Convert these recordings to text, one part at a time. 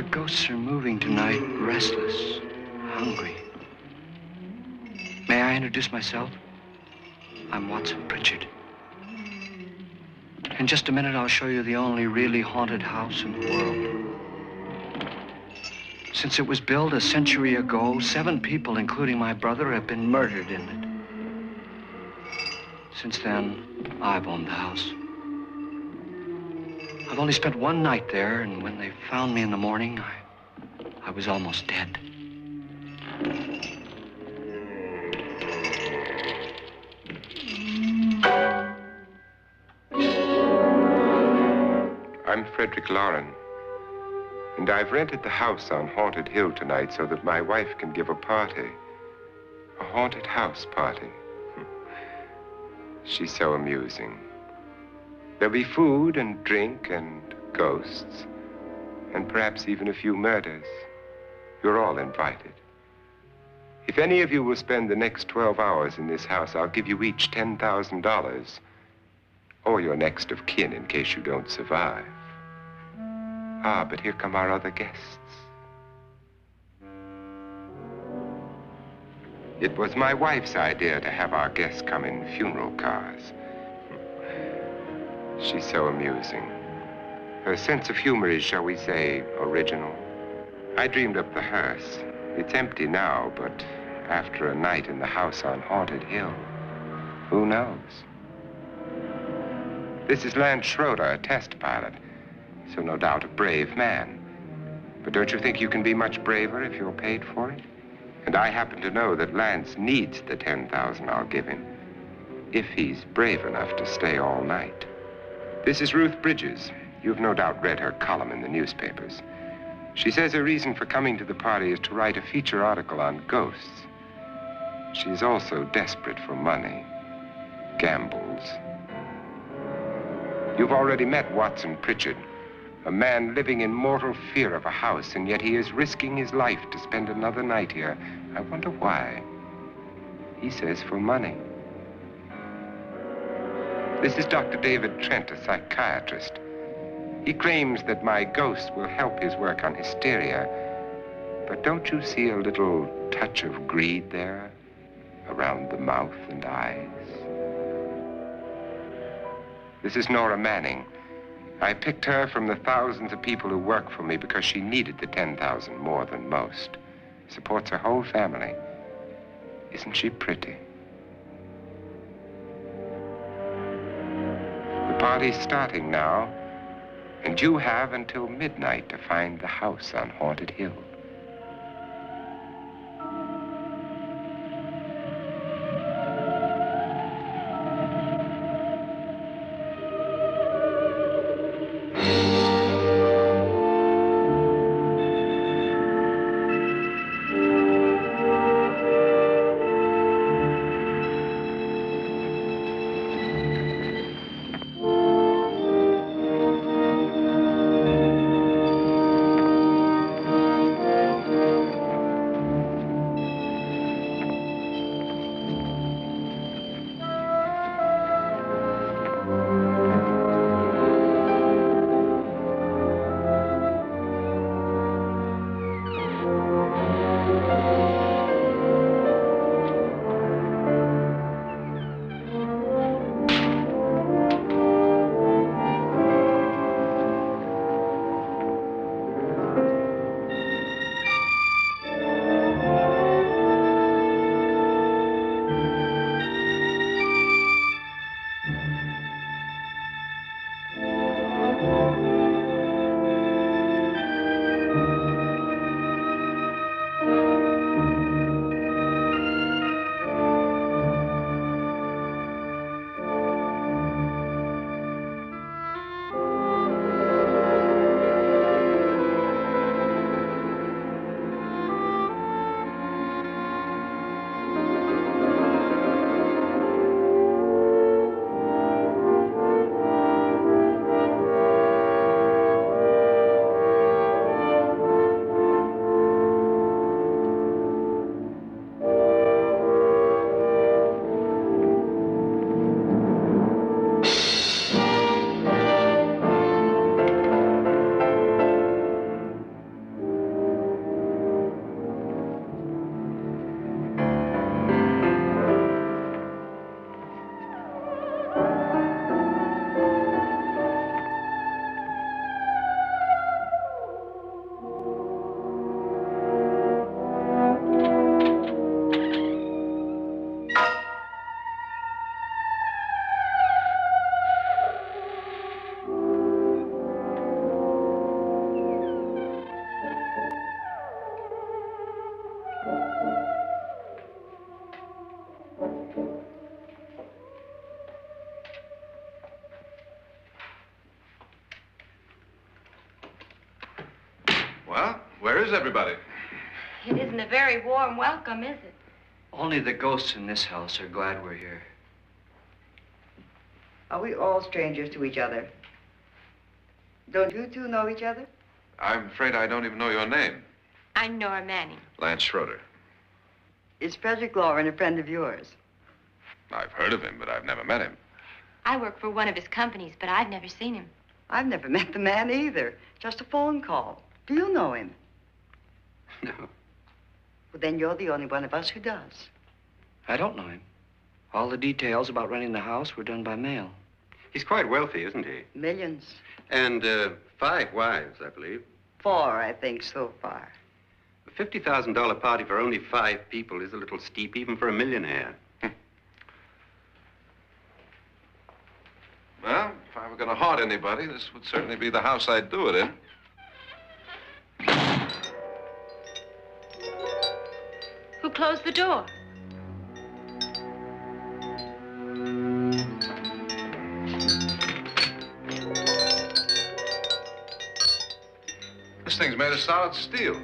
The ghosts are moving tonight, restless, hungry. May I introduce myself? I'm Watson Pritchard. In just a minute, I'll show you the only really haunted house in the world. Since it was built a century ago, 7 people, including my brother, have been murdered in it. Since then, I've owned the house. I've only spent one night there, and when they found me in the morning, I was almost dead. I'm Frederick Loren, and I've rented the house on Haunted Hill tonight so that my wife can give a party. A haunted house party. She's so amusing. There'll be food and drink and ghosts, and perhaps even a few murders. You're all invited. If any of you will spend the next 12 hours in this house, I'll give you each $10,000, or your next of kin in case you don't survive. Ah, but here come our other guests. It was my wife's idea to have our guests come in funeral cars. She's so amusing. Her sense of humor is, shall we say, original. I dreamed up the hearse. It's empty now, but after a night in the house on Haunted Hill, who knows? This is Lance Schroeder, a test pilot, so no doubt a brave man. But don't you think you can be much braver if you're paid for it? And I happen to know that Lance needs the $10,000 I'll give him, if he's brave enough to stay all night. This is Ruth Bridges. You've no doubt read her column in the newspapers. She says her reason for coming to the party is to write a feature article on ghosts. She's also desperate for money, gambles. You've already met Watson Pritchard, a man living in mortal fear of a house, and yet he is risking his life to spend another night here. I wonder why. He says for money. This is Dr. David Trent, a psychiatrist. He claims that my ghost will help his work on hysteria. But don't you see a little touch of greed there around the mouth and eyes? This is Nora Manning. I picked her from the thousands of people who work for me because she needed the $10,000 more than most. Supports her whole family. Isn't she pretty? The party's starting now, and you have until midnight to find the house on Haunted Hill. Well, where is everybody? It isn't a very warm welcome, is it? Only the ghosts in this house are glad we're here. Are we all strangers to each other? Don't you two know each other? I'm afraid I don't even know your name. I'm Nora Manning. Lance Schroeder. Is Frederick Lauren a friend of yours? I've heard of him, but I've never met him. I work for one of his companies, but I've never seen him. I've never met the man either. Just a phone call. Do you know him? No. Well, then you're the only one of us who does. I don't know him. All the details about renting the house were done by mail. He's quite wealthy, isn't he? Millions. And 5 wives, I believe. 4, I think, so far. A $50,000 party for only 5 people is a little steep, even for a millionaire. Well, if I were going to haunt anybody, this would certainly be the house I'd do it in. Who closed the door? This thing's made of solid steel.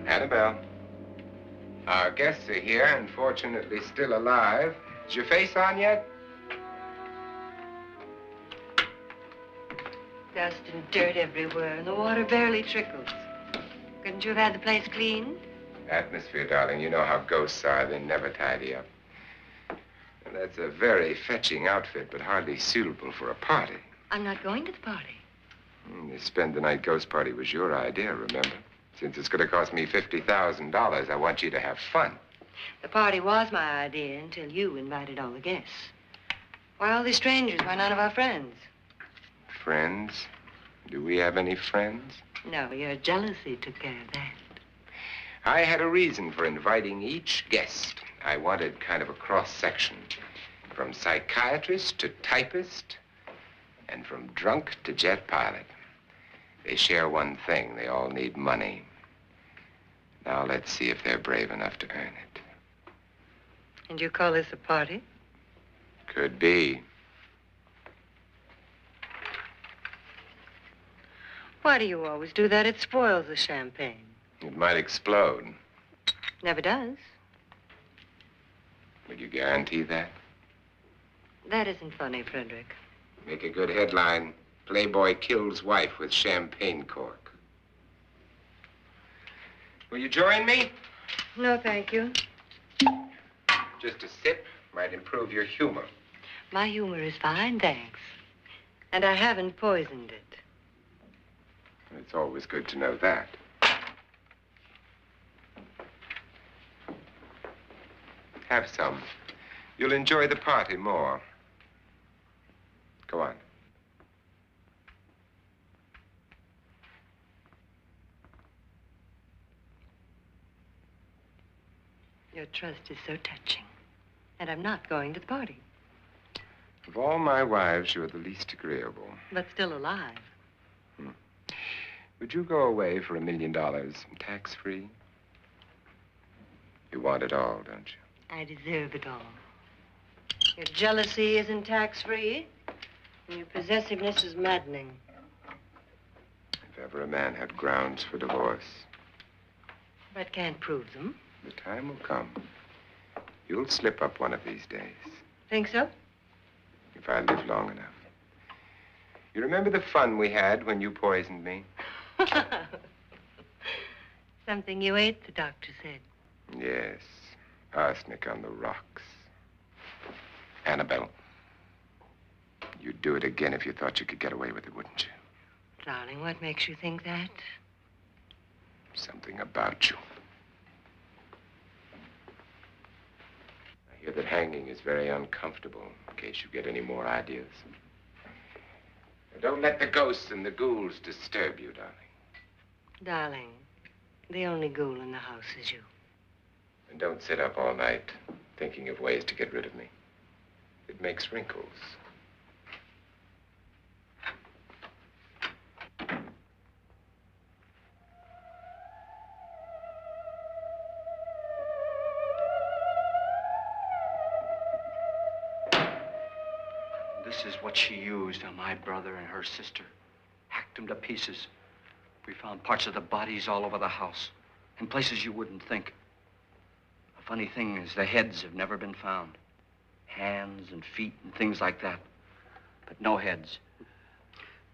Annabelle, our guests are here, unfortunately still alive. Is your face on yet? Dust and dirt everywhere, and the water barely trickles. Couldn't you have had the place cleaned? Atmosphere, darling. You know how ghosts are. They never tidy up. And that's a very fetching outfit, but hardly suitable for a party. I'm not going to the party. The spend the night ghost party was your idea, remember? Since it's going to cost me $50,000, I want you to have fun. The party was my idea until you invited all the guests. Why all these strangers? Why none of our friends? Friends? Do we have any friends? No, your jealousy took care of that. I had a reason for inviting each guest. I wanted kind of a cross-section. From psychiatrist to typist, and from drunk to jet pilot. They share one thing. They all need money. Now let's see if they're brave enough to earn it. And you call this a party? Could be. Why do you always do that? It spoils the champagne. It might explode. Never does. Will you guarantee that? That isn't funny, Frederick. Make a good headline. Playboy kills wife with champagne cork. Will you join me? No, thank you. Just a sip might improve your humor. My humor is fine, thanks. And I haven't poisoned it. It's always good to know that. Have some. You'll enjoy the party more. Go on. Your trust is so touching. And I'm not going to the party. Of all my wives, you're the least agreeable. But still alive. Would you go away for $1 million, tax-free? You want it all, don't you? I deserve it all. Your jealousy isn't tax-free, and your possessiveness is maddening. If ever a man had grounds for divorce, But can't prove them. the time will come. You'll slip up one of these days, Think so? if I live long enough. You remember the fun we had when you poisoned me? Something you ate, the doctor said. Yes, arsenic on the rocks. Annabelle, you'd do it again if you thought you could get away with it, wouldn't you? Darling, what makes you think that? Something about you. I hear that hanging is very uncomfortable, in case you get any more ideas. Now, don't let the ghosts and the ghouls disturb you, darling. Darling, the only ghoul in the house is you. And don't sit up all night thinking of ways to get rid of me. It makes wrinkles. This is what she used on my brother and her sister. Hacked them to pieces. We found parts of the bodies all over the house, in places you wouldn't think. The funny thing is the heads have never been found. Hands and feet and things like that. But no heads.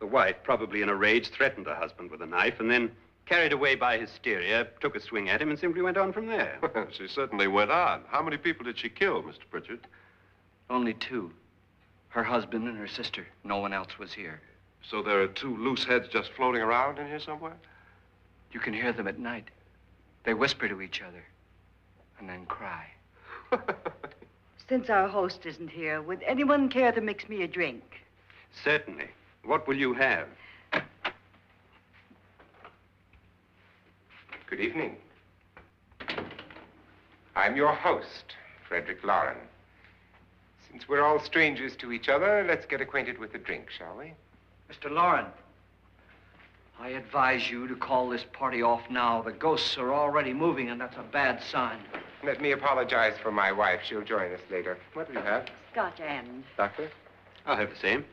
The wife, probably in a rage, threatened her husband with a knife and then, carried away by hysteria, took a swing at him and simply went on from there. She certainly went on. How many people did she kill, Mr. Pritchard? Only two. Her husband and her sister. No one else was here. So there are two loose heads just floating around in here somewhere? You can hear them at night. They whisper to each other and then cry. Since our host isn't here, would anyone care to mix me a drink? Certainly. What will you have? Good evening. I'm your host, Frederick Loren. Since we're all strangers to each other, let's get acquainted with a drink, shall we? Mr. Loren, I advise you to call this party off now. The ghosts are already moving, and that's a bad sign. Let me apologize for my wife. She'll join us later. What will you have? Scotch and. Doctor? I'll have the same.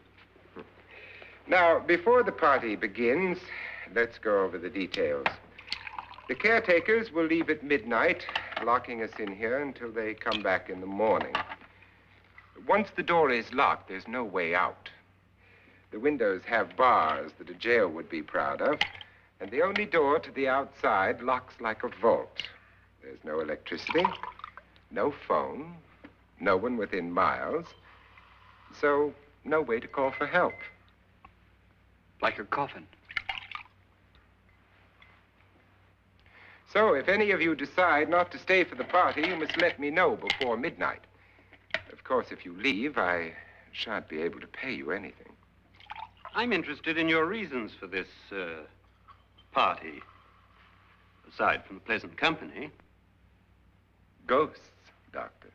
Now, before the party begins, let's go over the details. The caretakers will leave at midnight, locking us in here until they come back in the morning. Once the door is locked, there's no way out. The windows have bars that a jail would be proud of, and the only door to the outside locks like a vault. There's no electricity, no phone, no one within miles, so no way to call for help. Like a coffin. So if any of you decide not to stay for the party, you must let me know before midnight. Of course, if you leave, I shan't be able to pay you anything. I'm interested in your reasons for this, party. Aside from the pleasant company. Ghosts, Doctor.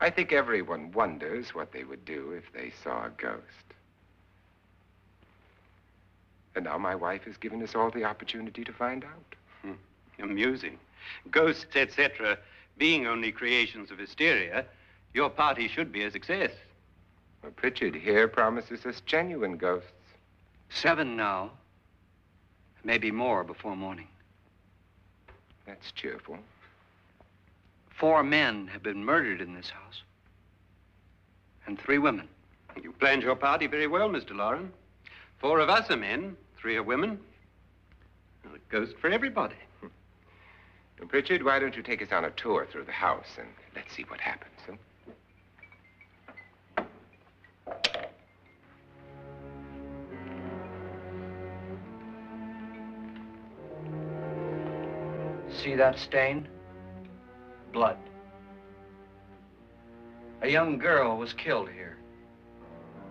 I think everyone wonders what they would do if they saw a ghost. And now my wife has given us all the opportunity to find out. Amusing. Ghosts, etc., being only creations of hysteria, your party should be a success. Well, Pritchard here promises us genuine ghosts. 7 now. Maybe more before morning. That's cheerful. 4 men have been murdered in this house. And 3 women. You planned your party very well, Mr. Loren. 4 of us are men, 3 are women. Well, a ghost for everybody. Well, Pritchard, why don't you take us on a tour through the house and let's see what happens, huh? See that stain? Blood. A young girl was killed here.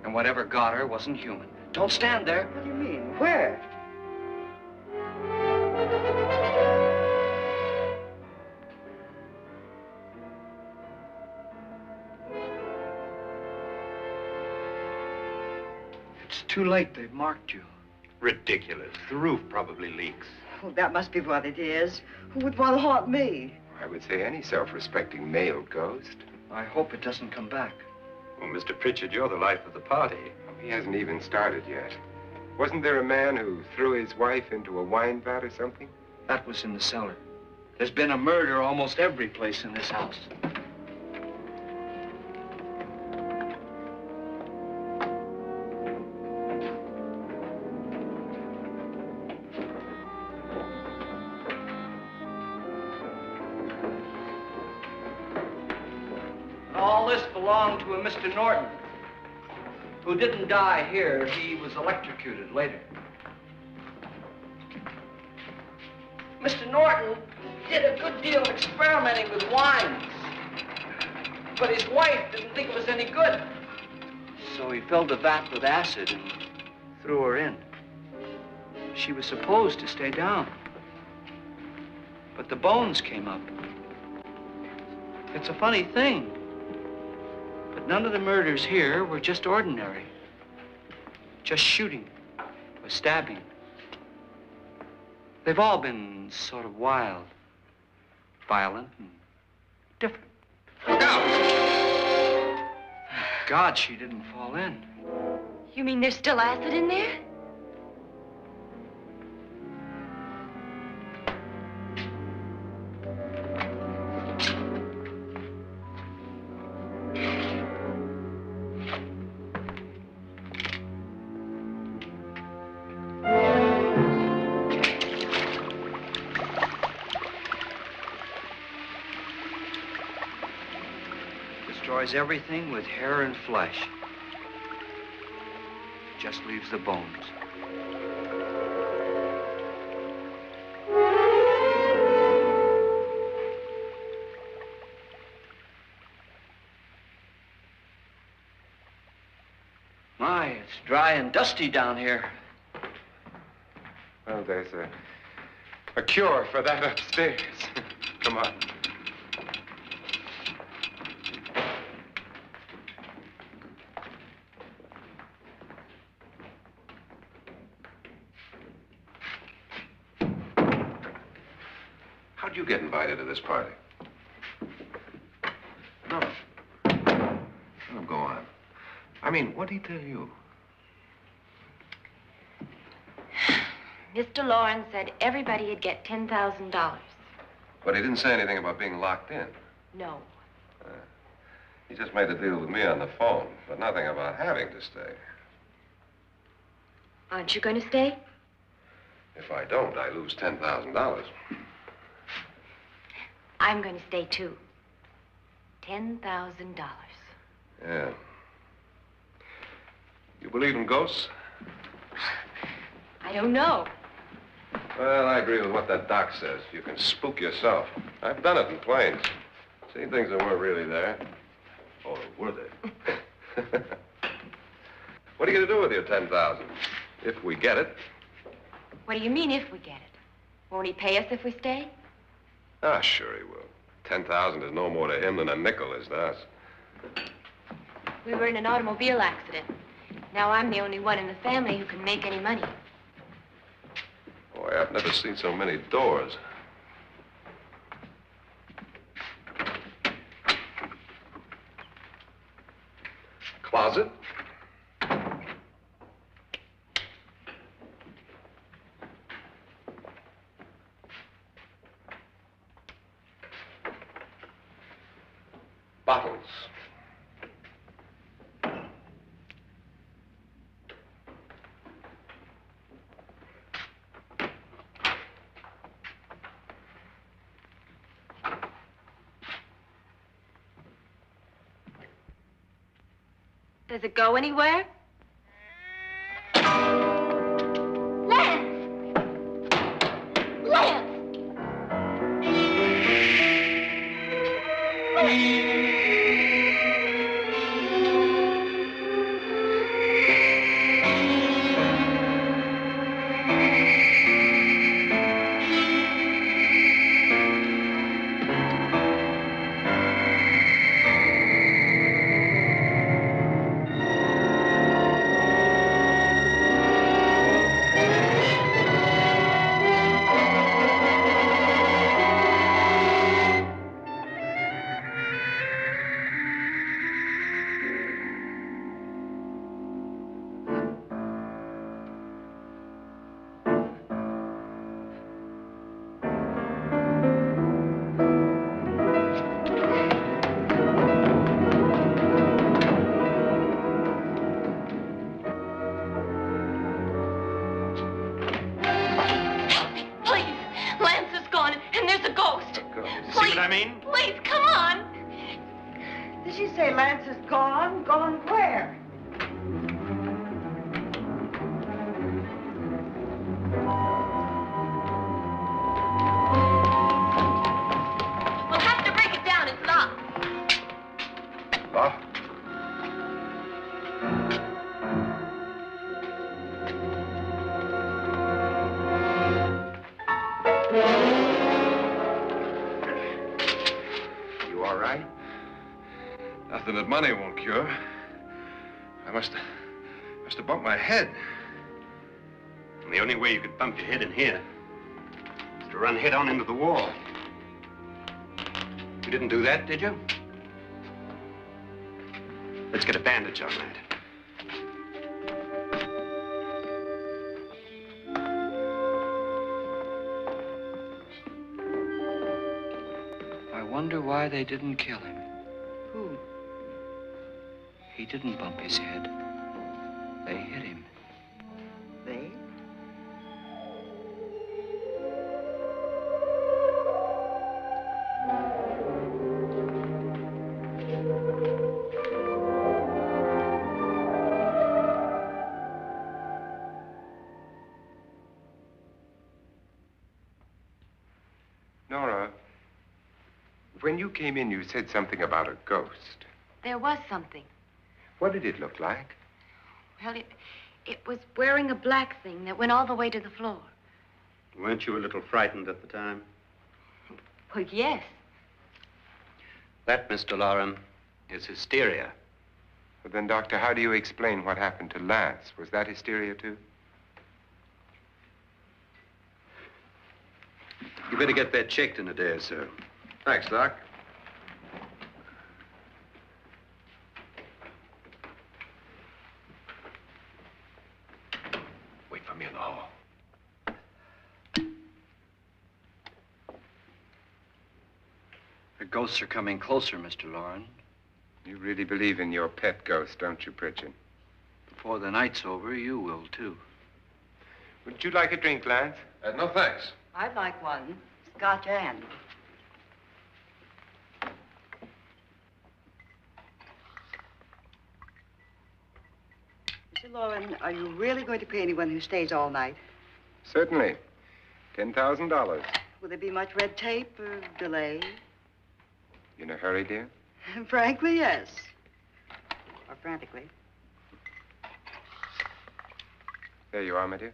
And whatever got her wasn't human. Don't stand there. What do you mean? Where? It's too late. They've marked you. Ridiculous. The roof probably leaks. Oh, that must be what it is. Who would want to haunt me? I would say any self-respecting male ghost. I hope it doesn't come back. Well, Mr. Pritchard, you're the life of the party. He hasn't even started yet. Wasn't there a man who threw his wife into a wine vat or something? That was in the cellar. There's been a murder almost every place in this house. All this belonged to a Mr. Norton, who didn't die here. He was electrocuted later. Mr. Norton did a good deal of experimenting with wines, but his wife didn't think it was any good. So he filled the vat with acid and threw her in. She was supposed to stay down. But the bones came up. It's a funny thing. But none of the murders here were just ordinary. Just shooting or stabbing. They've all been sort of wild, violent, and different. Look out! Thank God she didn't fall in. You mean there's still acid in there? Destroys everything with hair and flesh. Just leaves the bones. My, it's dry and dusty down here. Well, there's a cure for that upstairs. Come on. How'd you get invited to this party? No. No, go on. I mean, what did he tell you? Mr. Lawrence said everybody'd get $10,000. But he didn't say anything about being locked in. No. He just made the deal with me on the phone, but nothing about having to stay. Aren't you going to stay? If I don't, I lose $10,000. I'm going to stay, too. $10,000. Yeah. You believe in ghosts? I don't know. Well, I agree with what that doc says. You can spook yourself. I've done it in planes. Seen things that weren't really there. Or were they? What are you going to do with your $10,000? If we get it. What do you mean, if we get it? Won't he pay us if we stay? Ah, sure he will. 10,000 is no more to him than a nickel is to us. We were in an automobile accident. Now I'm the only one in the family who can make any money. Boy, I've never seen so many doors. Closet. Bottles. Does it go anywhere? Lance! Lance! See what I mean? Please, come on. Did she say Lance is gone? Gone where? We'll have to break it down. It's locked. Locked? that money won't cure. I must have bumped my head. And the only way you could bump your head in here is to run head on into the wall. You didn't do that, did you? Let's get a bandage on that. I wonder why they didn't kill him. Who? He didn't bump his head. They hit him. They? Nora, when you came in, you said something about a ghost. There was something. What did it look like? Well, it was wearing a black thing that went all the way to the floor. Weren't you a little frightened at the time? Well, yes. That, Mr. Loren, is hysteria. But then, Doctor, how do you explain what happened to Lance? Was that hysteria, too? You better get that checked in a day or so. Thanks, Doc. Wait for me in the hall. The ghosts are coming closer, Mr. Loren. You really believe in your pet ghost, don't you, Pritchard? Before the night's over, you will, too. Would you like a drink, Lance? No, thanks. I'd like one. Scotch and. Mr. Loren, are you really going to pay anyone who stays all night? Certainly. $10,000. Will there be much red tape or delay? You in a hurry, dear? Frankly, yes. Or frantically. There you are, my dear.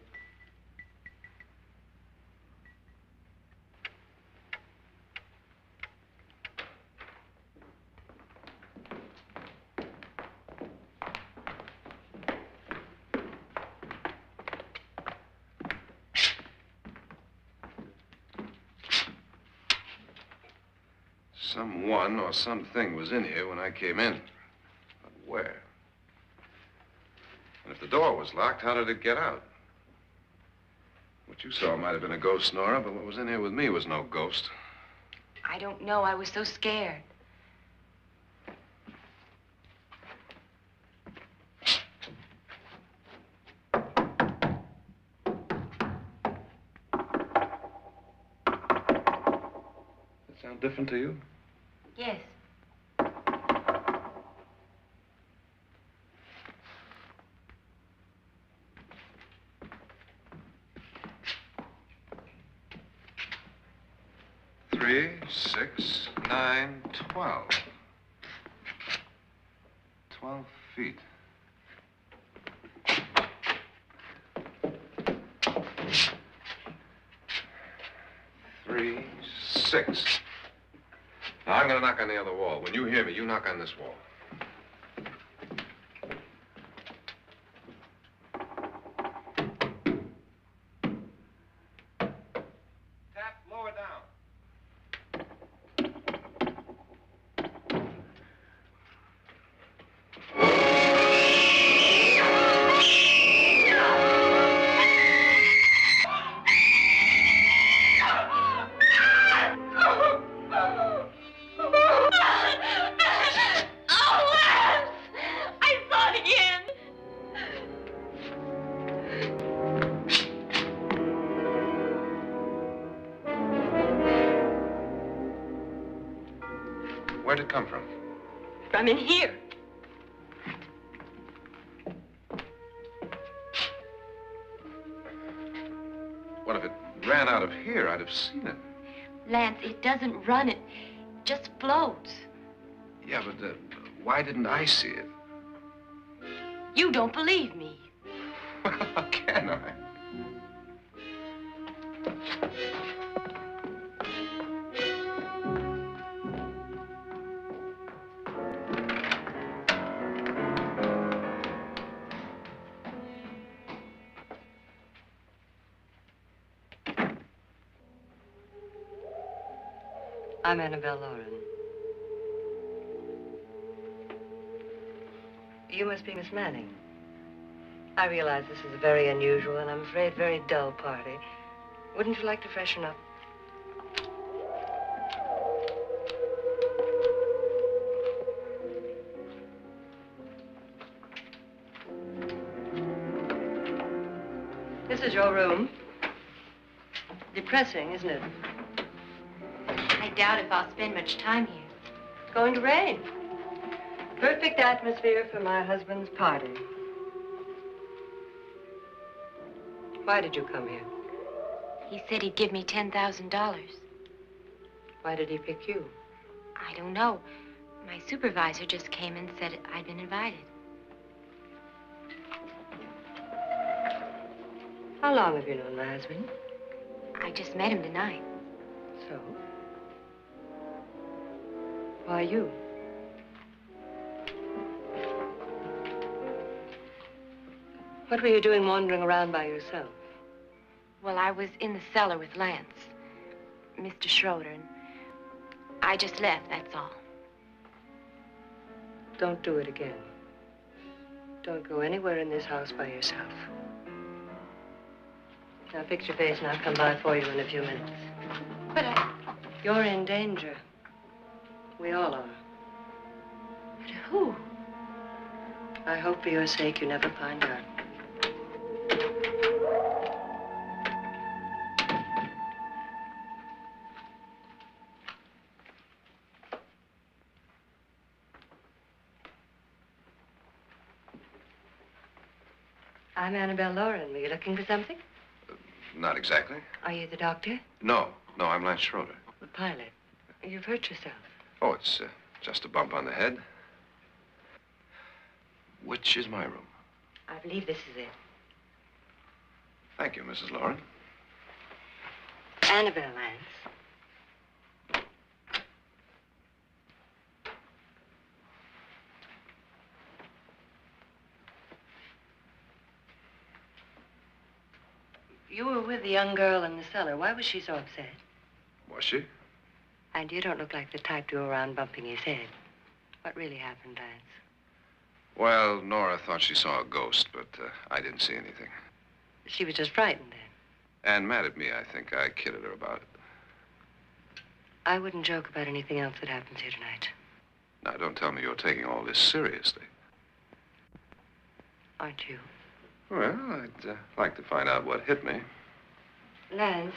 Someone or something was in here when I came in. But where? And if the door was locked, how did it get out? What you saw might have been a ghost, Nora, but what was in here with me was no ghost. I don't know. I was so scared. Does that sound different to you? Yes. Three, 6, 9, 12. 12 feet. Three, 6. Now, I'm going to knock on the other wall. When you hear me, you knock on this wall. Tap lower down. Where'd it come from? From in here. What if it ran out of here? I'd have seen it. Lance, it doesn't run. It just floats. Yeah, but why didn't I see it? You don't believe me. Well, how can I? I'm Annabelle Lauren. You must be Miss Manning. I realize this is a very unusual and I'm afraid very dull party. Wouldn't you like to freshen up? This is your room. Depressing, isn't it? I doubt if I'll spend much time here. It's going to rain. Perfect atmosphere for my husband's party. Why did you come here? He said he'd give me $10,000. Why did he pick you? I don't know. My supervisor just came and said I'd been invited. How long have you known my husband? I just met him tonight. So? Why you? What were you doing wandering around by yourself? Well, I was in the cellar with Lance, Mr. Schroeder, and I just left, that's all. Don't do it again. Don't go anywhere in this house by yourself. Now fix your face and I'll come by for you in a few minutes. But You're in danger. We all are. But who? I hope for your sake you never find out. I'm Annabelle Lauren. Were you looking for something? Not exactly. Are you the doctor? No, I'm Lance Schroeder. The pilot. You've hurt yourself. Oh, it's just a bump on the head. Which is my room? I believe this is it. Thank you, Mrs. Lauren. Annabelle Lance. You were with the young girl in the cellar. Why was she so upset? Was she? And you don't look like the type to go around bumping his head. What really happened, Lance? Well, Nora thought she saw a ghost, but I didn't see anything. She was just frightened then. And mad at me, I think. I kidded her about it. I wouldn't joke about anything else that happens here tonight. Now, don't tell me you're taking all this seriously. Aren't you? Well, I'd like to find out what hit me. Lance.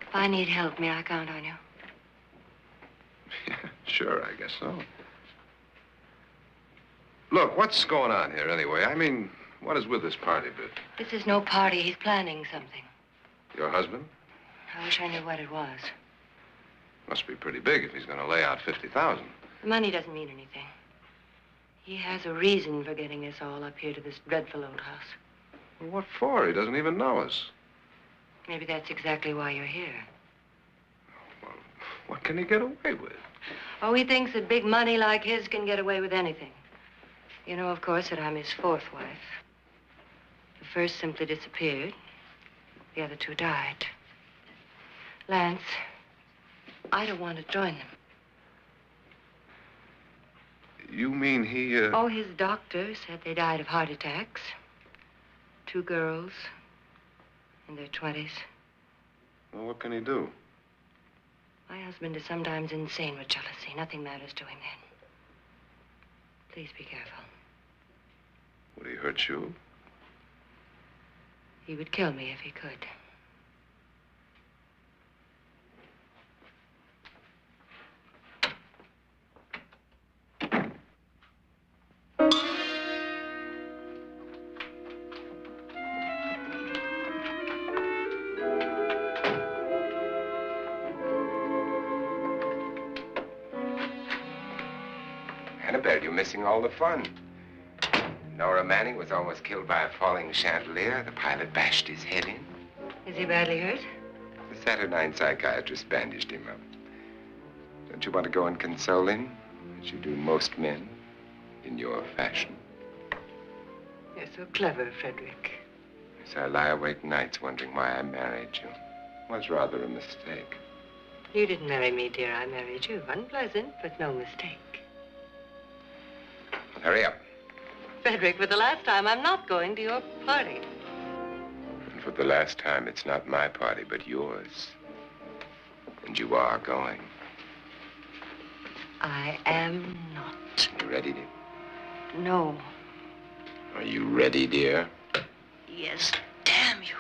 If I need help, may I count on you? Yeah, sure, I guess so. Look, what's going on here anyway? I mean, what is with this party bit? This is no party. He's planning something. Your husband? I wish I knew what it was. Must be pretty big if he's going to lay out 50,000. The money doesn't mean anything. He has a reason for getting us all up here to this dreadful old house. Well, what for? He doesn't even know us. Maybe that's exactly why you're here. Well, what can he get away with? Oh, he thinks that big money like his can get away with anything. You know, of course, that I'm his fourth wife. The first simply disappeared. The other two died. Lance, I don't want to join them. You mean he, Oh, his doctor said they died of heart attacks. 2 girls in their 20s. Well, what can he do? My husband is sometimes insane with jealousy. Nothing matters to him then. Please be careful. Would he hurt you? He would kill me if he could. Annabelle, you're missing all the fun. Nora Manning was almost killed by a falling chandelier. The pilot bashed his head in. Is he badly hurt? The Saturnine psychiatrist bandaged him up. Don't you want to go and console him, as you do most men, in your fashion? You're so clever, Frederick. So I lie awake nights wondering why I married you. was rather a mistake. You didn't marry me, dear. I married you. Unpleasant, but no mistake. Hurry up. Frederick, for the last time, I'm not going to your party. And for the last time, it's not my party, but yours. And you are going. I am not. You ready, dear? No. Are you ready, dear? Yes, damn you.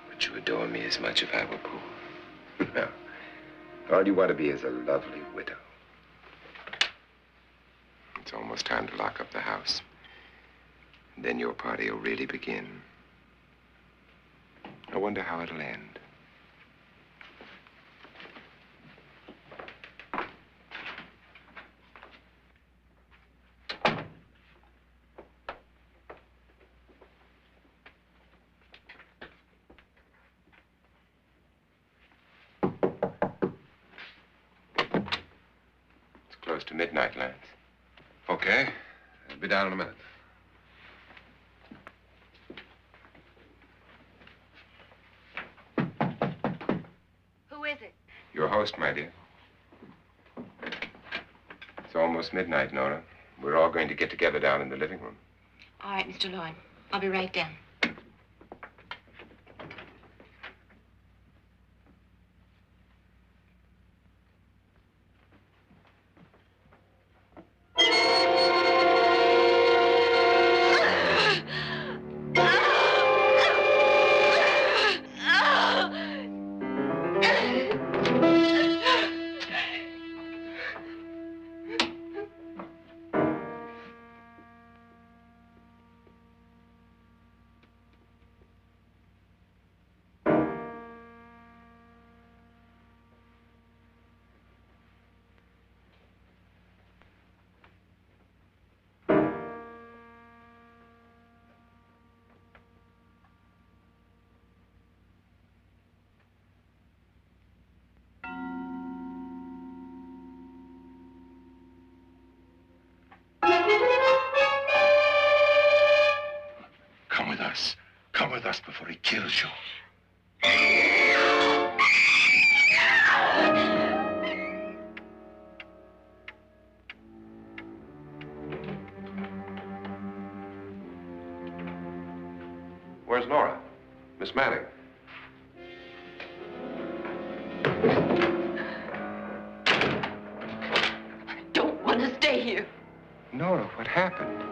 Would you adore me as much if I were poor? No. All you want to be is a lovely widow. It's almost time to lock up the house. And then your party will really begin. I wonder how it'll end. Close to midnight, Lance. Okay. I'll be down in a minute. Who is it? Your host, my dear. It's almost midnight, Nora. We're all going to get together down in the living room. All right, Mr. Lloyd. I'll be right down. Come with us. Come with us before he kills you. Where's Nora? Miss Manning. I don't want to stay here. Nora, what happened?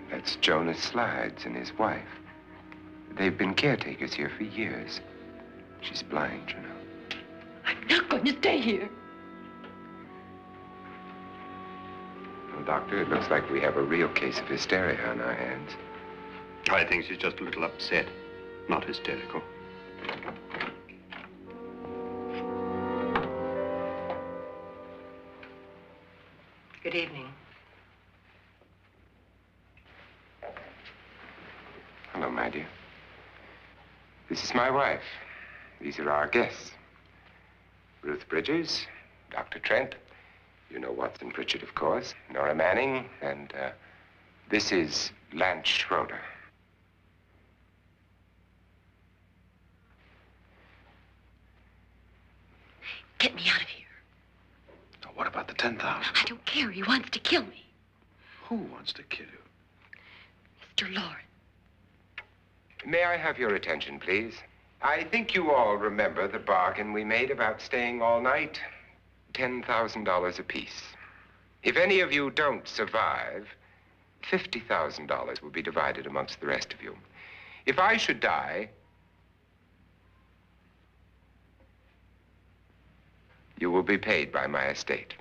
That's Jonas Slides and his wife. They've been caretakers here for years. She's blind, you know. I'm not going to stay here. Well, Doctor, it looks like we have a real case of hysteria on our hands. I think she's just a little upset, not hysterical. Good evening. Hello, my dear. This is my wife. These are our guests. Ruth Bridges, Dr. Trent. You know Watson Pritchard, of course. Nora Manning, and this is Lance Schroeder. Get me out of here. Now, what about the 10,000? I don't care. He wants to kill me. Who wants to kill you? Mr. Lawrence. May I have your attention, please? I think you all remember the bargain we made about staying all night. $10,000 apiece. If any of you don't survive, $50,000 will be divided amongst the rest of you. If I should die, you will be paid by my estate.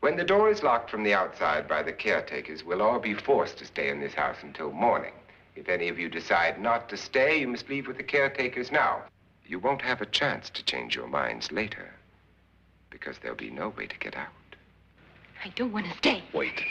When the door is locked from the outside by the caretakers, we'll all be forced to stay in this house until morning. If any of you decide not to stay, you must leave with the caretakers now. You won't have a chance to change your minds later, because there'll be no way to get out. I don't want to stay. Wait.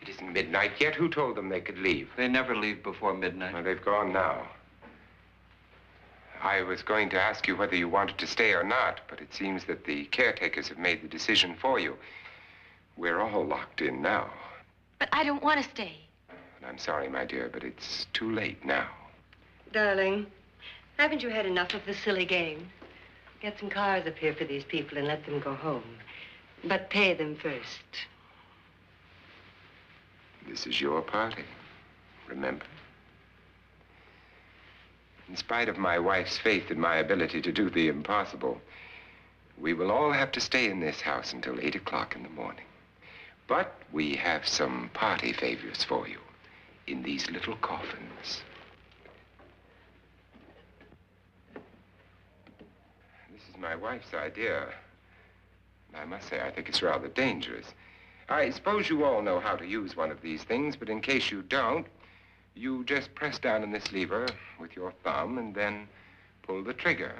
It isn't midnight yet. Who told them they could leave? They never leave before midnight. Well, they've gone now. I was going to ask you whether you wanted to stay or not, but it seems that the caretakers have made the decision for you. We're all locked in now. But I don't want to stay. And I'm sorry, my dear, but it's too late now. Darling, haven't you had enough of the silly game? Get some cars up here for these people and let them go home. But pay them first. This is your party, remember? In spite of my wife's faith in my ability to do the impossible, we will all have to stay in this house until 8 o'clock in the morning. But we have some party favors for you in these little coffins. This is my wife's idea. I must say, I think it's rather dangerous. I suppose you all know how to use one of these things, but in case you don't, you just press down on this lever with your thumb and then pull the trigger.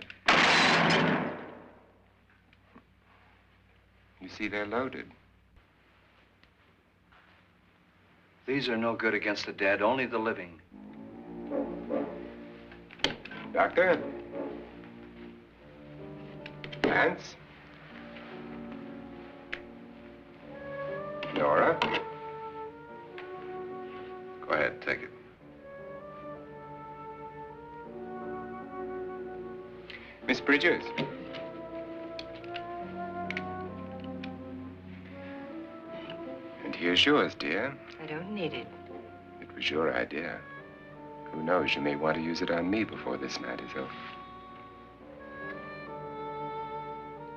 You see, they're loaded. These are no good against the dead, only the living. Doctor? Lance? Nora? Go ahead, take it. Miss Bridges? And here's yours, dear. I don't need it. It was your idea. Who knows, you may want to use it on me before this night is over.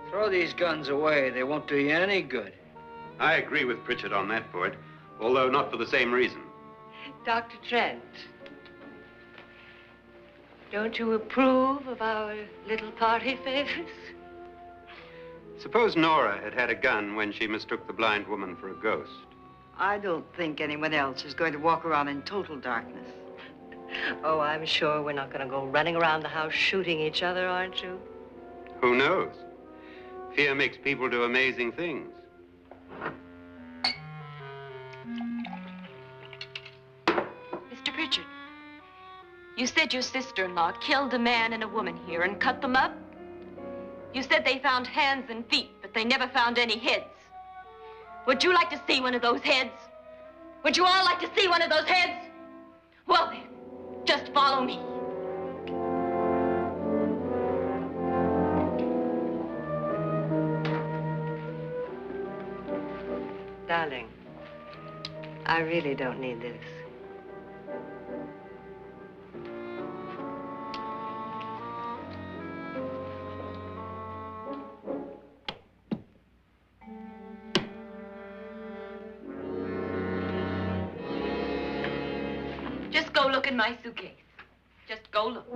Throw these guns away. They won't do you any good. I agree with Pritchard on that point, although not for the same reason. Dr. Trent, don't you approve of our little party favors? Suppose Nora had had a gun when she mistook the blind woman for a ghost. I don't think anyone else is going to walk around in total darkness. Oh, I'm sure we're not going to go running around the house shooting each other, aren't you? Who knows? Fear makes people do amazing things. Mr. Pritchard, you said your sister-in-law killed a man and a woman here and cut them up? You said they found hands and feet, but they never found any heads. Would you like to see one of those heads? Would you all like to see one of those heads? Well then, just follow me. Darling, I really don't need this. Just go look in my suitcase. Just go look.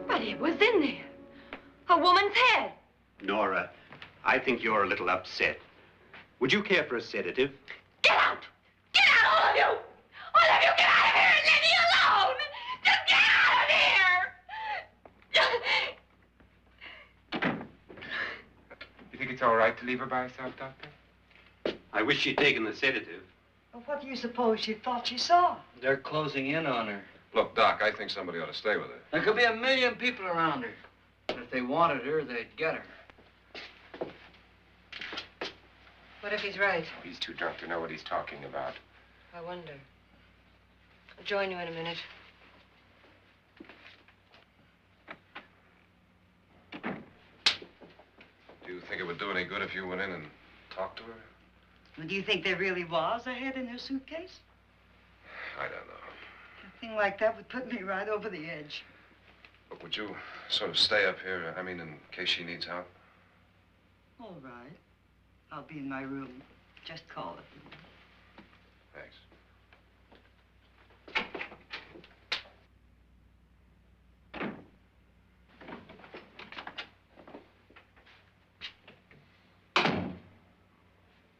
But it was in there. A woman's head. Nora, I think you're a little upset. Would you care for a sedative? Get out! Get out, all of you! All of you, get out of here and leave me alone! Just get out of here! You think it's all right to leave her by herself, Doctor? I wish she'd taken the sedative. Well, what do you suppose she thought she saw? They're closing in on her. Look, Doc, I think somebody ought to stay with her. There could be 1 million people around her. And if they wanted her, they'd get her. What if he's right? He's too drunk to know what he's talking about. I wonder. I'll join you in a minute. Do you think it would do any good if you went in and talked to her? Well, do you think there really was a head in her suitcase? I don't know. A thing like that would put me right over the edge. But would you sort of stay up here, I mean, in case she needs help? All right. I'll be in my room. Just call it. Thanks.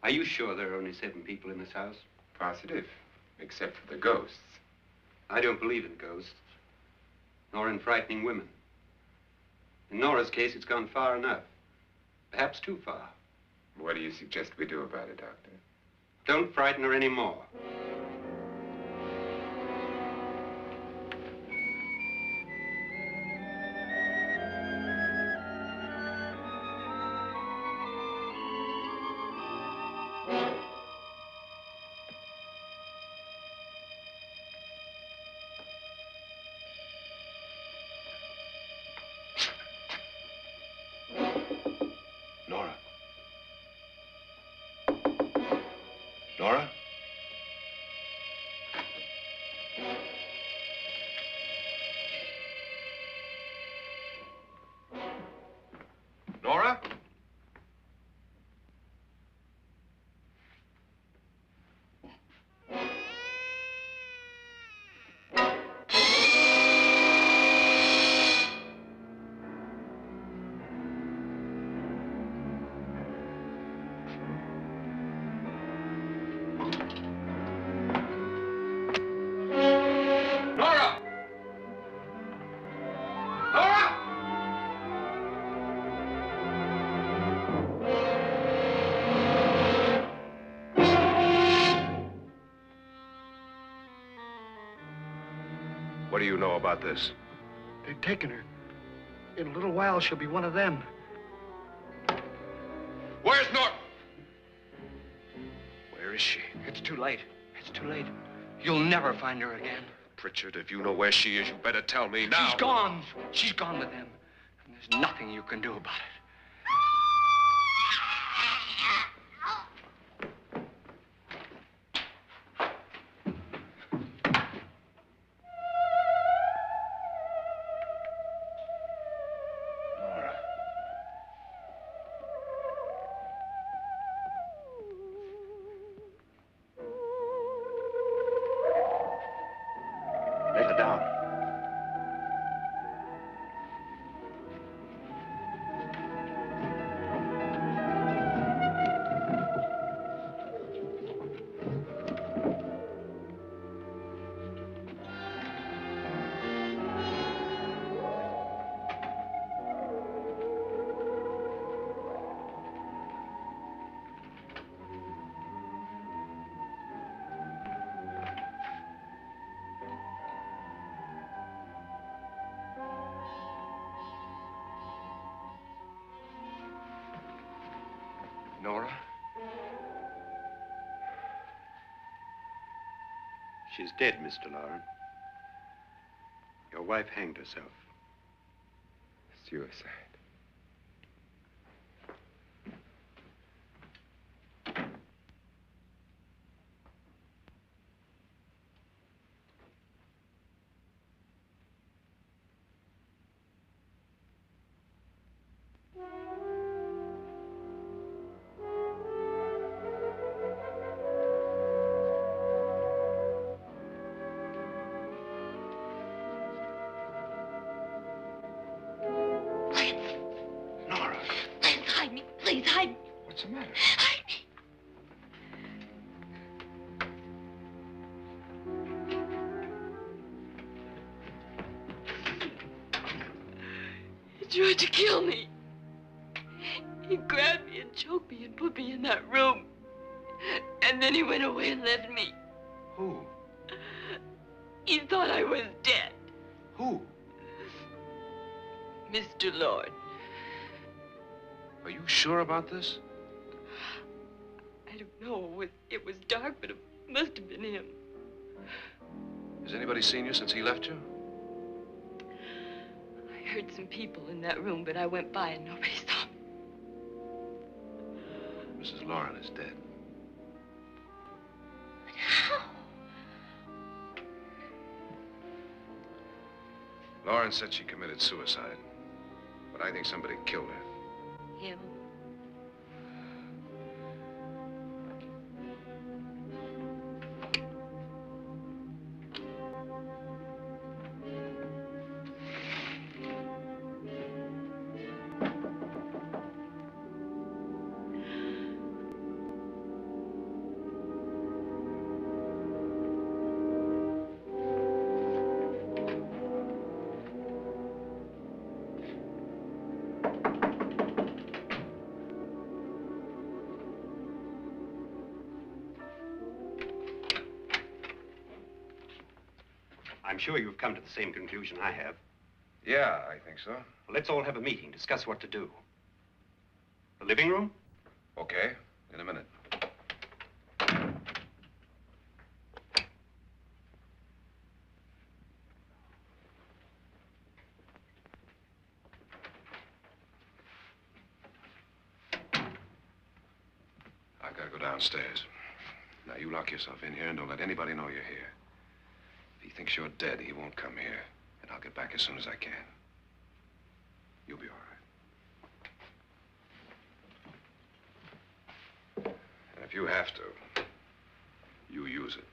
Are you sure there are only 7 people in this house? Positive, except for the ghosts. I don't believe in ghosts, nor in frightening women. In Nora's case, it's gone far enough. Perhaps too far. What do you suggest we do about it, Doctor? Don't frighten her anymore. Nora? Nora? Nora? Nora! Nora! What do you know about this? They've taken her. In a little while, she'll be one of them. Where's Nora? Where is she? It's too late. It's too late. You'll never find her again. Pritchard, if you know where she is, you better tell me now. She's gone. She's gone with them. And there's nothing you can do about it. Nora. Let her down. Nora? She's dead, Mr. Loren. Your wife hanged herself. Suicide. Nora, Please hide me. Please hide me. what's the matter? Hide me. He tried to kill me. He grabbed me and choked me and put me in that room. And then he went away and left me. Who? He thought I was dead. Who? Mr. Lord. Are you sure about this? I don't know. It was dark, but it must have been him. Has anybody seen you since he left you? I heard some people in that room, but I went by and nobody saw me. Mrs. Loren is dead. But how? Loren said she committed suicide, but I think somebody killed her. Him. I'm sure you've come to the same conclusion I have. Yeah, I think so. Well, let's all have a meeting, discuss what to do. The living room? Okay, in a minute. I gotta go downstairs. Now, you lock yourself in here and don't let anybody know you're here. If he thinks you're dead, he won't come here. And I'll get back as soon as I can. You'll be all right. And if you have to, you use it.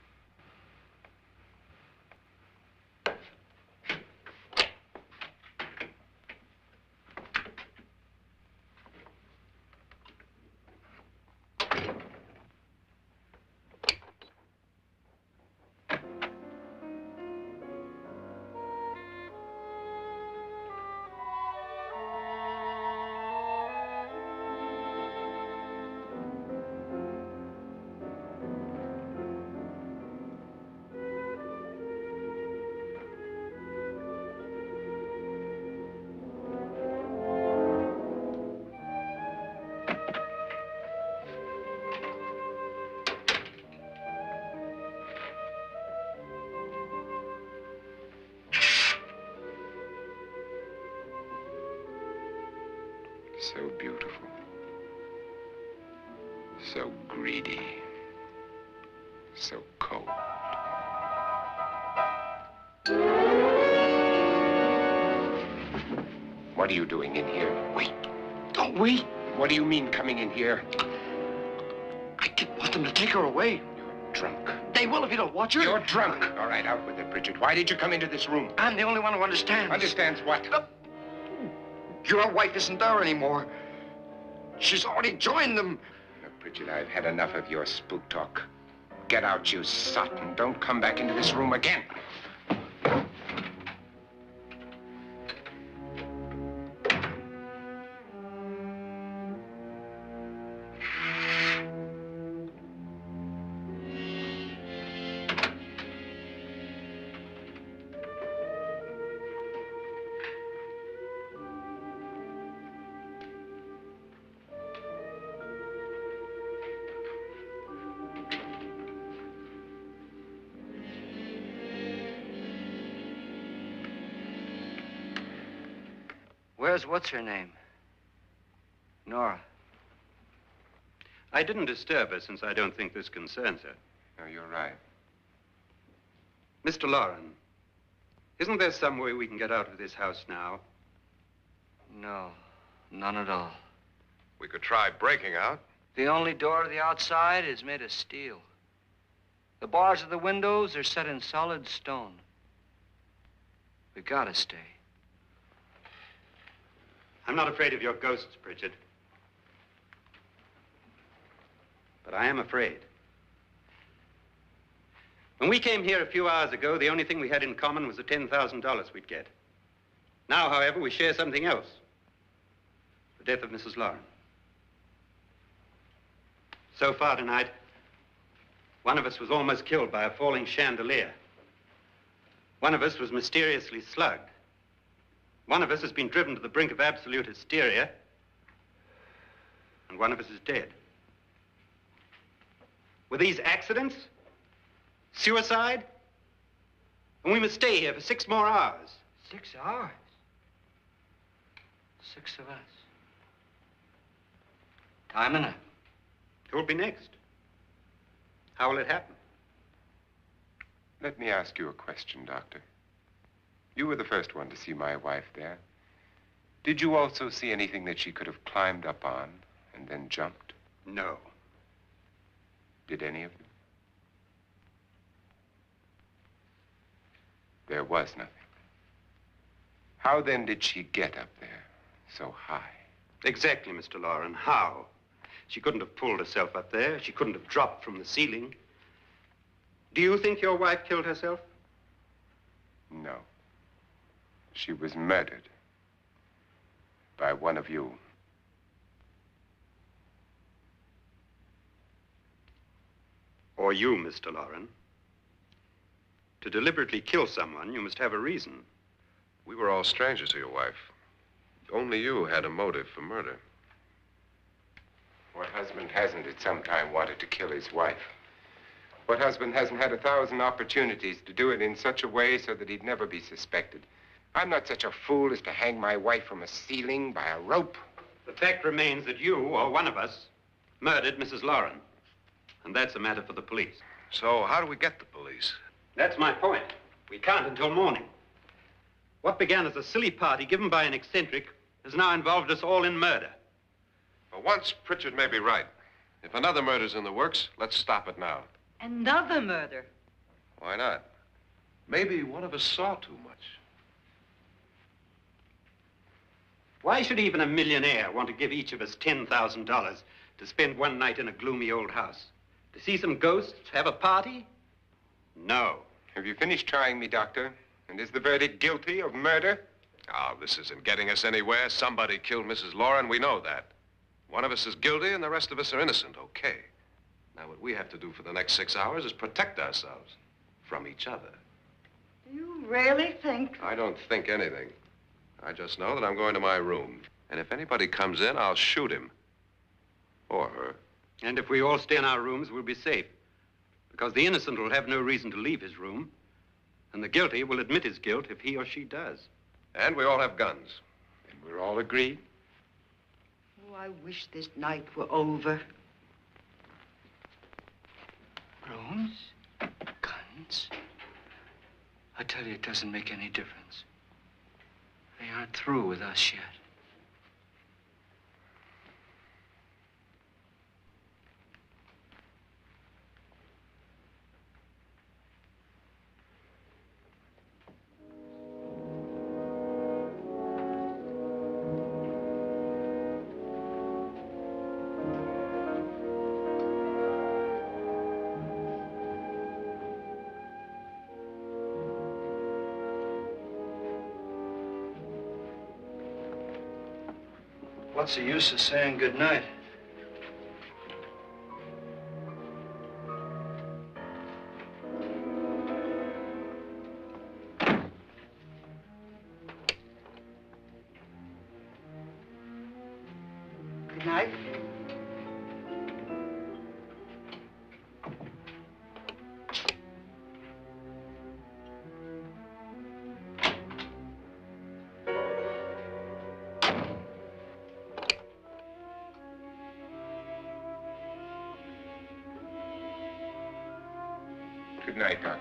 So beautiful. So greedy. So cold. What are you doing in here? Wait. Don't wait. What do you mean coming in here? I didn't want them to take her away. You're drunk. They will if you don't watch her. You're drunk. All right, out with it, Bridget. Why did you come into this room? I'm the only one who understands. Understands what? Your wife isn't there anymore. She's already joined them. Look, Bridget, I've had enough of your spook talk. Get out, you sot, and don't come back into this room again. Where's what's-her-name? Nora. I didn't disturb her since I don't think this concerns her. No, you're right. Mr. Loren, isn't there some way we can get out of this house now? No, none at all. We could try breaking out. The only door to the outside is made of steel. The bars of the windows are set in solid stone. We gotta stay. I'm not afraid of your ghosts, Bridget. But I am afraid. When we came here a few hours ago, the only thing we had in common was the $10,000 we'd get. Now, however, we share something else. The death of Mrs. Loren. So far tonight, one of us was almost killed by a falling chandelier. One of us was mysteriously slugged. One of us has been driven to the brink of absolute hysteria, and one of us is dead. Were these accidents? Suicide? And we must stay here for 6 more hours. 6 hours? 6 of us. Time enough. Who will be next? How will it happen? Let me ask you a question, Doctor. You were the first one to see my wife there. Did you also see anything that she could have climbed up on and then jumped? No. Did any of you? There was nothing. How then did she get up there so high? Exactly, Mr. Loren. How? She couldn't have pulled herself up there. She couldn't have dropped from the ceiling. Do you think your wife killed herself? No. She was murdered by one of you. Or you, Mr. Loren. To deliberately kill someone, you must have a reason. We were all strangers to your wife. Only you had a motive for murder. What husband hasn't at some time wanted to kill his wife? What husband hasn't had 1,000 opportunities to do it in such a way so that he'd never be suspected? I'm not such a fool as to hang my wife from a ceiling by a rope. The fact remains that you, or one of us, murdered Mrs. Lauren. And that's a matter for the police. So how do we get the police? That's my point. We can't until morning. What began as a silly party given by an eccentric has now involved us all in murder. For once, Pritchard may be right. If another murder's in the works, let's stop it now. Another murder? Why not? Maybe one of us saw too much. Why should even a millionaire want to give each of us $10,000 to spend one night in a gloomy old house? To see some ghosts, have a party? No. Have you finished trying me, Doctor? And is the verdict guilty of murder? Oh, this isn't getting us anywhere. Somebody killed Mrs. Lauren. We know that. One of us is guilty and the rest of us are innocent, okay. Now, what we have to do for the next 6 hours is protect ourselves from each other. You really think? I don't think anything. I just know that I'm going to my room. And if anybody comes in, I'll shoot him. Or her. And if we all stay in our rooms, we'll be safe. Because the innocent will have no reason to leave his room. And the guilty will admit his guilt if he or she does. And we all have guns. And we're all agreed? Oh, I wish this night were over. Rooms? Guns? I tell you, it doesn't make any difference. They aren't through with us yet. What's the use of saying goodnight? Good night. Good night, Doctor.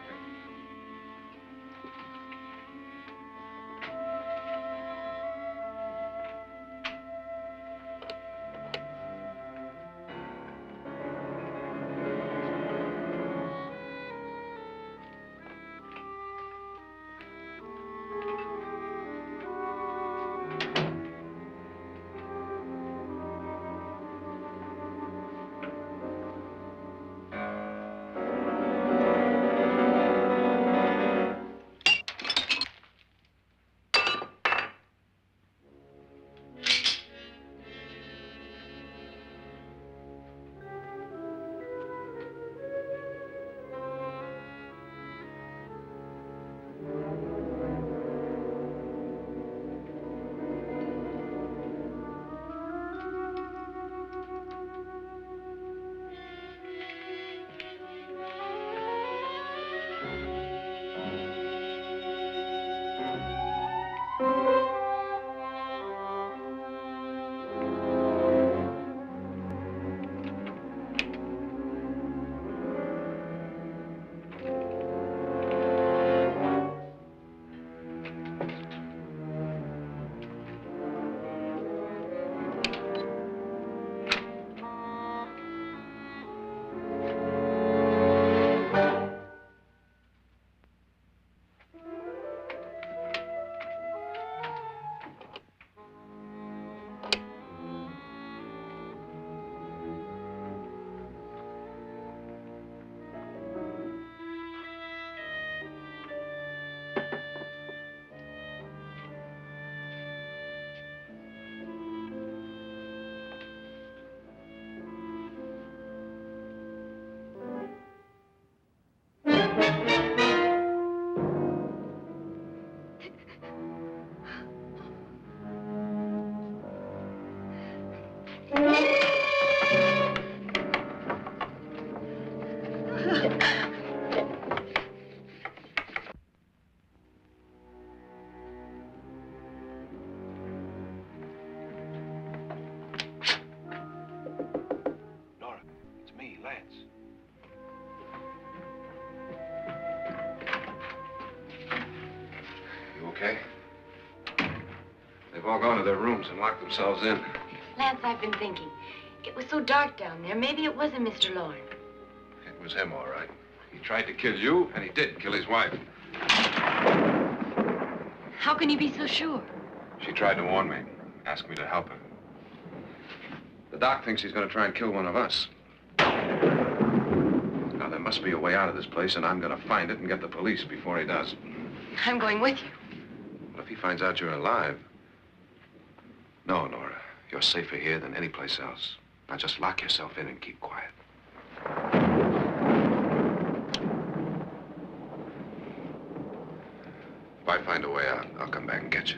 okay. They've all gone to their rooms and locked themselves in. Lance, I've been thinking. It was so dark down there. Maybe it wasn't Mr. Lorne. It was him, all right. He tried to kill you, and he did kill his wife. How can you be so sure? She tried to warn me, asked me to help her. The doc thinks he's going to try and kill one of us. Now, there must be a way out of this place, and I'm going to find it and get the police before he does. I'm going with you. Well, if he finds out you're alive... No, Nora. You're safer here than any place else. Now, just lock yourself in and keep quiet. If I find a way out, I'll come back and get you.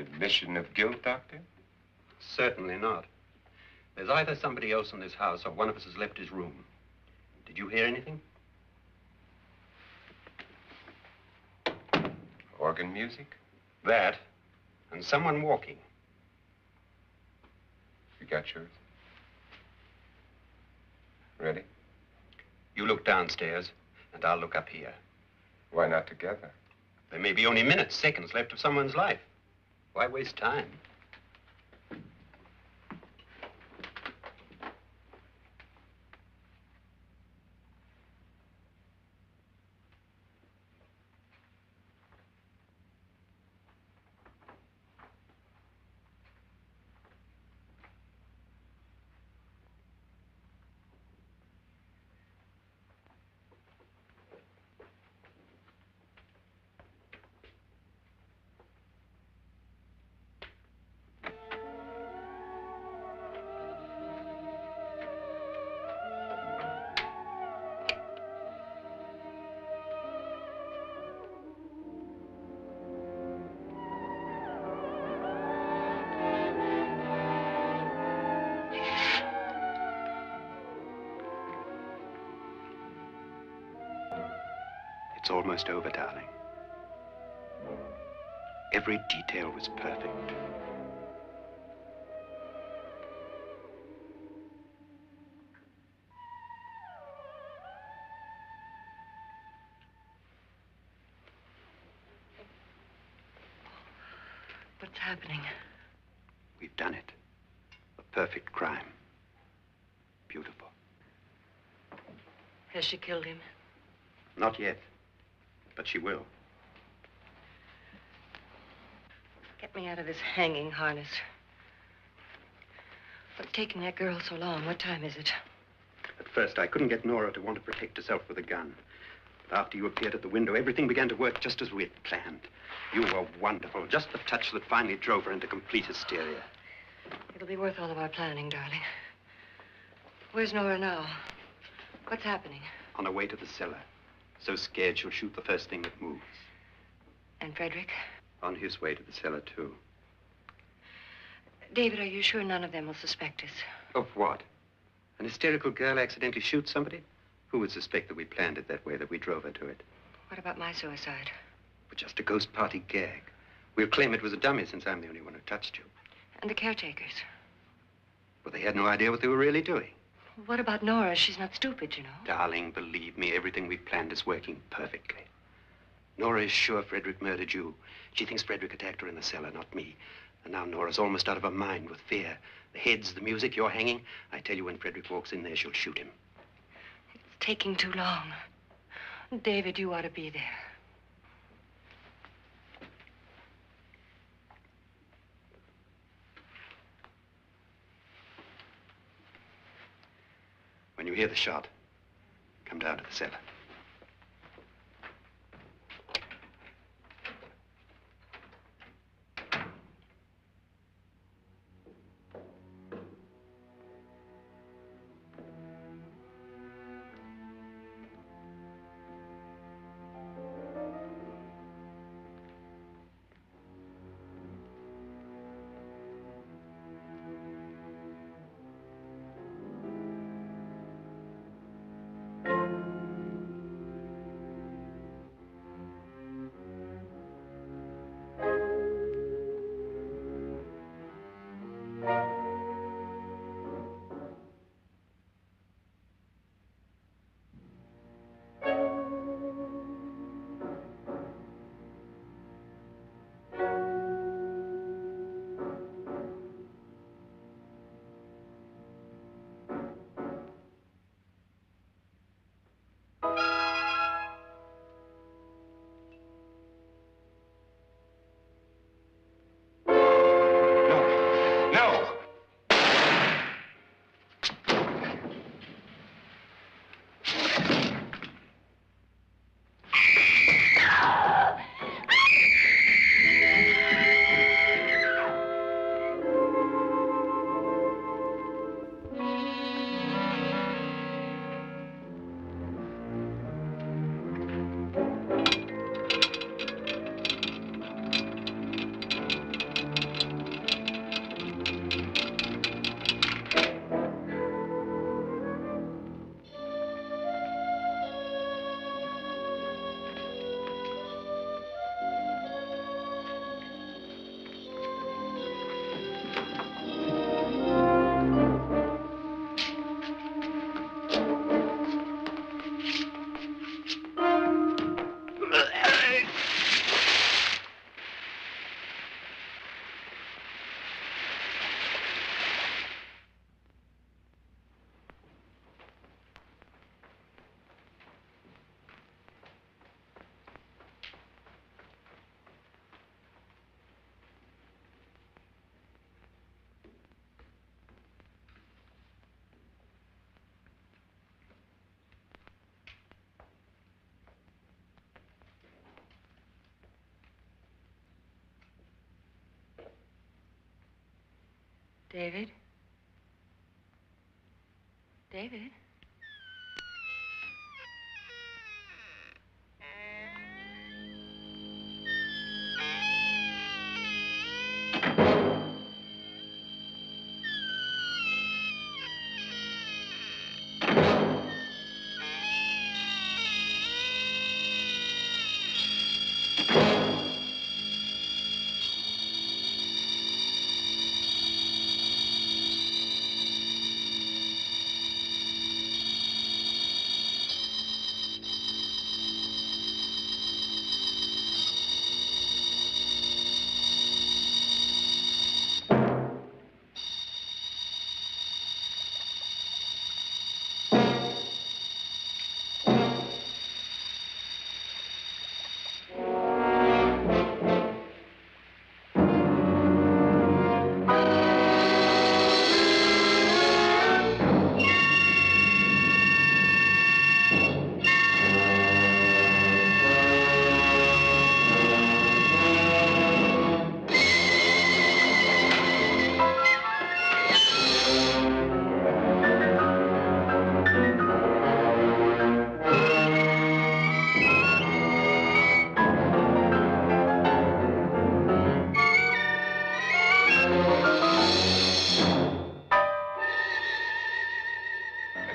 admission of guilt, Doctor? Certainly not. There's either somebody else in this house or one of us has left his room. Did you hear anything? Organ music? That, and someone walking. You got yours? Ready? You look downstairs, and I'll look up here. Why not together? There may be only minutes, seconds left of someone's life. Why waste time? It's almost over, darling. Every detail was perfect. What's happening? We've done it. A perfect crime. Beautiful. Has she killed him? Not yet, but she will. Get me out of this hanging harness. What's taking that girl so long? What time is it? At first, I couldn't get Nora to want to protect herself with a gun. But after you appeared at the window, everything began to work just as we had planned. You were wonderful. Just the touch that finally drove her into complete hysteria. It'll be worth all of our planning, darling. Where's Nora now? What's happening? On her way to the cellar. So scared she'll shoot the first thing that moves. And Frederick? On his way to the cellar, too. David, are you sure none of them will suspect us? Of what? An hysterical girl accidentally shoots somebody? Who would suspect that we planned it that way, that we drove her to it? What about my suicide? But just a ghost party gag. We'll claim it was a dummy since I'm the only one who touched you. And the caretakers? But they had no idea what they were really doing. What about Nora? She's not stupid, you know. Darling, believe me, everything we planned is working perfectly. Nora is sure Frederick murdered you. She thinks Frederick attacked her in the cellar, not me. And now Nora's almost out of her mind with fear. The heads, the music, you're hanging. I tell you, when Frederick walks in there, she'll shoot him. It's taking too long. David, you ought to be there. When you hear the shot, come down to the cellar. David? David?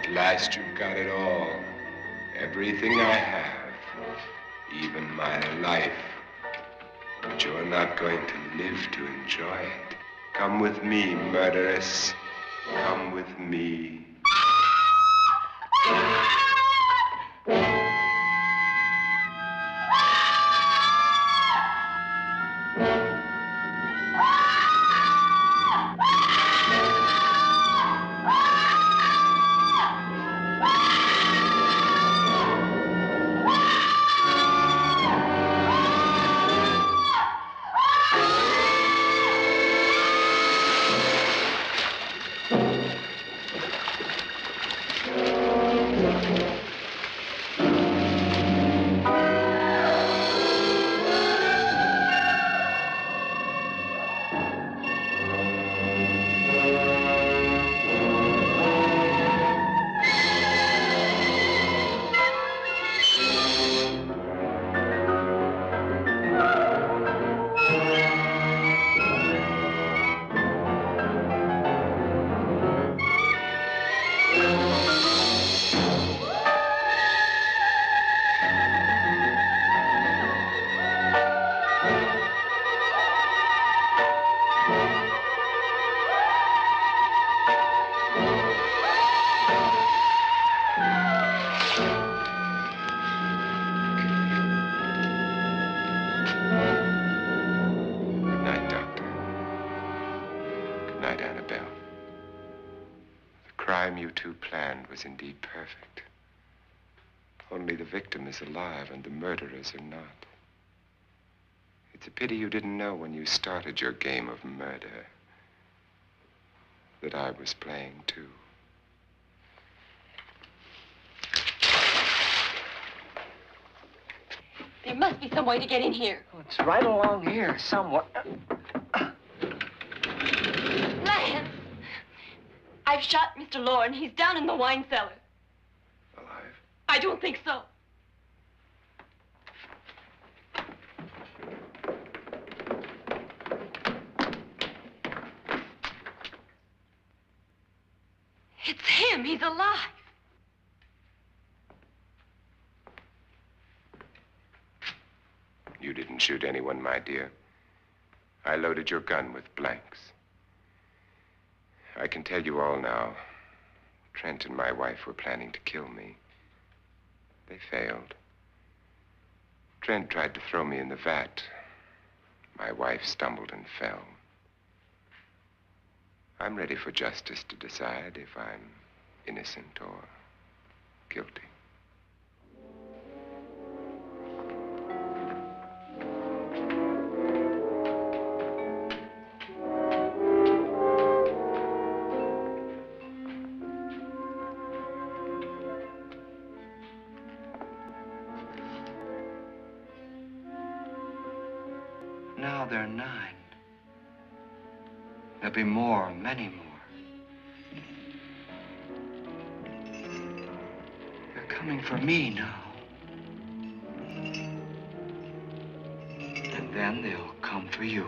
At last you've got it all. Everything I have. Even my life. But you're not going to live to enjoy it. Come with me, murderess. Come with me. Was indeed perfect. Only the victim is alive and the murderers are not. It's a pity you didn't know when you started your game of murder that I was playing too. There must be some way to get in here. Oh, it's right along here somewhere. Lance! I've shot Mr. Loren. He's down in the wine cellar. Alive? I don't think so. It's him. He's alive. You didn't shoot anyone, my dear. I loaded your gun with blanks. I can tell you all now. Trent and my wife were planning to kill me. They failed. Trent tried to throw me in the vat. My wife stumbled and fell. I'm ready for justice to decide if I'm innocent or guilty. Now they're 9. There'll be more, many more. They're coming for me now. And then they'll come for you.